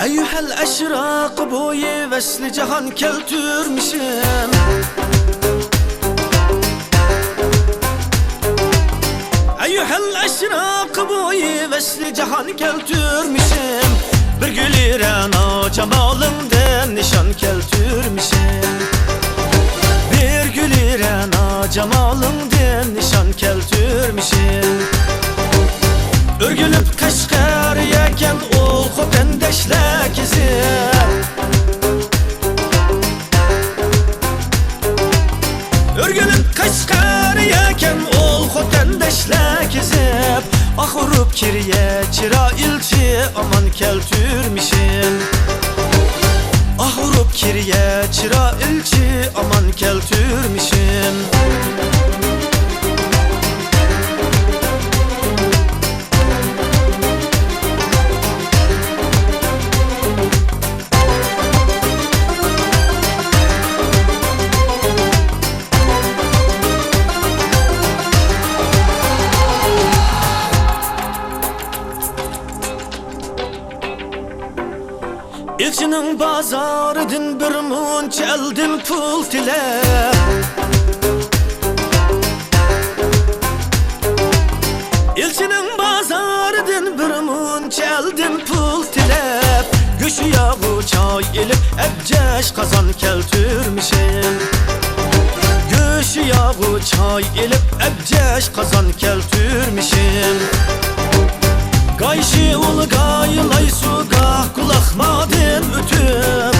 Eyyuhel eşrak boyu vesli cihan keltürmüşüm. Eyyuhel eşrak boyu vesli cihan keltürmüşüm. Bir gülüren o cemalımden nişan keltürmüşüm. Bir gülüren o cemalımden nişan keltürmüşüm. Örgülüp Kaşgariyeken ol xotendeşlek izi. Örgülüp Kaşgariyeken ol xotendeşlek izi. Ahırıp kiriye çıra ilçi aman keltürmişim. Ahırıp kiriye çıra ilçi aman keltürmişim. İlçinin bazarıdın bir munç eldin pul tile. İlçinin bazarıdın bir munç eldin pul tile. Güçü yağı çay ilip ebceş kazan keltürmişim. Güçü yağı çay ilip ebceş kazan keltürmişim. Gayşi ul gaylay su gah kulakmadın ütüp.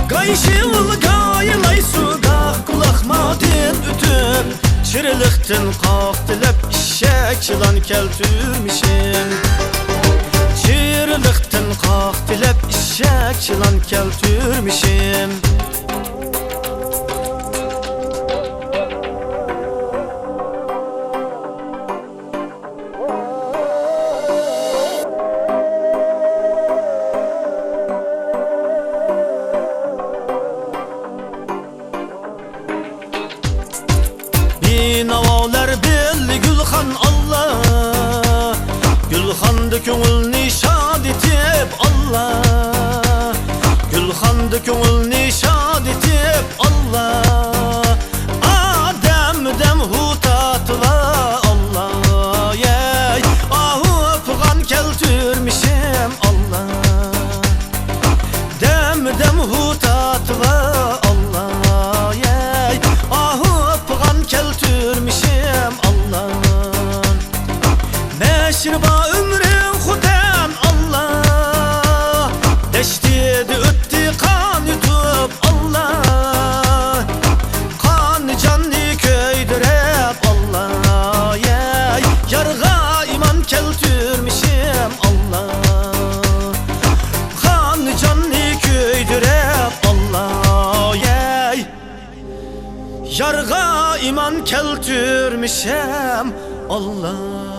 Gayşi ul gaylay su gah kulakmadın ütüp. Şiriliktin kalktılep işek yılan keltürmişim. Şiriliktin kalktılep işek yılan keltürmişim. Navalar belli Gülhan Allah. Gülhan'da köngül nişad etip Allah. Gülhan'da köngül nişad etip Allah. Adem dem hutatla Allah. Yey ahu öpügan keltürmişim Allah. Dem hutatla Allah. Yey ahu öpügan keltürmişim Allah. Meşriba ömrüm huden Allah. Deştiydi öttü kan yutup Allah. Kan canlı köydürep Allah. Yey yarga iman keltürmişim Allah. Kan canlı köydürep Allah. Yey yarga iman keltürmişim Allah.